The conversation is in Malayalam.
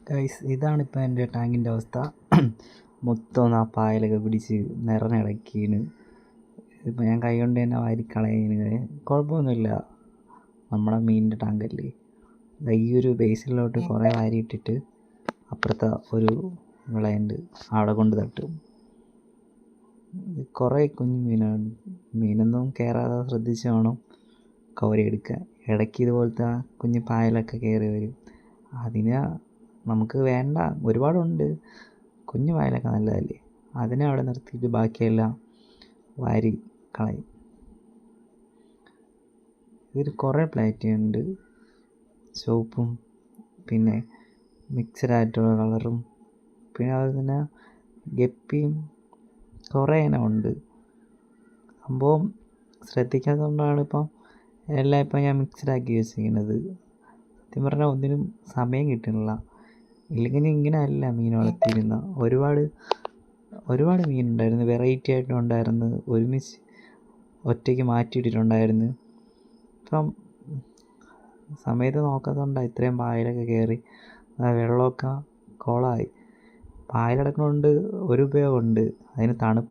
ഗൈസ്, ഇതാണിപ്പോൾ എൻ്റെ ടാങ്കിൻ്റെ അവസ്ഥ. മൊത്തം ആ പായലൊക്കെ പിടിച്ച് നിറഞ്ഞിടക്കീന്. ഇതിപ്പോൾ ഞാൻ കൈ കൊണ്ട് തന്നെ വാരിക്കളയുന്നത്. കുഴപ്പമൊന്നുമില്ല, നമ്മുടെ മീനിൻ്റെ ടാങ്കല്ലേ. ഈ ഒരു ബേസിലോട്ട് കുറേ വാരിയിട്ടിട്ട് അപ്പുറത്തെ ഒരു വിളയുണ്ട്, അവിടെ കൊണ്ട് തട്ടും. കുറേ കുഞ്ഞു മീനാണ്. മീനൊന്നും കയറാതെ ശ്രദ്ധിച്ച് വേണം കോരിയെടുക്കാൻ. ഇടയ്ക്ക് ഇതുപോലത്തെ കുഞ്ഞു പായലൊക്കെ കയറി വരും. അതിനെ നമുക്ക് വേണ്ട, ഒരുപാടുണ്ട്. കുഞ്ഞു പായലൊക്കെ നല്ലതല്ലേ, അതിനെ അവിടെ നിർത്തിയിട്ട് ബാക്കിയെല്ലാം വാരി കളയും. ഇതിൽ കുറേ പ്ലാറ്റിയുണ്ട്, ചുവപ്പും പിന്നെ മിക്സഡായിട്ടുള്ള കളറും, പിന്നെ അതുപോലെ തന്നെ ഗപ്പിയും കുറേ ഇനമുണ്ട്. സംഭവം ശ്രദ്ധിക്കാത്തത് കൊണ്ടാണ് ഇപ്പം എല്ലാം ഞാൻ മിക്സഡാക്കി യൂസ് ചെയ്യുന്നത്. സത്യം പറഞ്ഞാൽ ഒന്നിനും സമയം കിട്ടുന്നില്ല. ഇല്ലെങ്കിൽ ഇങ്ങനെ അല്ല മീൻ വളർത്തിയിരുന്ന. ഒരുപാട് മീനുണ്ടായിരുന്നു, വെറൈറ്റി ആയിട്ടും ഉണ്ടായിരുന്നു, ഒരുമിച്ച് ഒറ്റയ്ക്ക് മാറ്റിയിട്ടിട്ടുണ്ടായിരുന്നു. ഇപ്പം സമയത്ത് നോക്കാത്തതുകൊണ്ടാണ് ഇത്രയും പായലൊക്കെ കയറി വെള്ളമൊക്കെ കുളമായി. പായൽ കിടക്കുന്നതുകൊണ്ട് ഒരു ഉപയോഗമുണ്ട്, അതിന്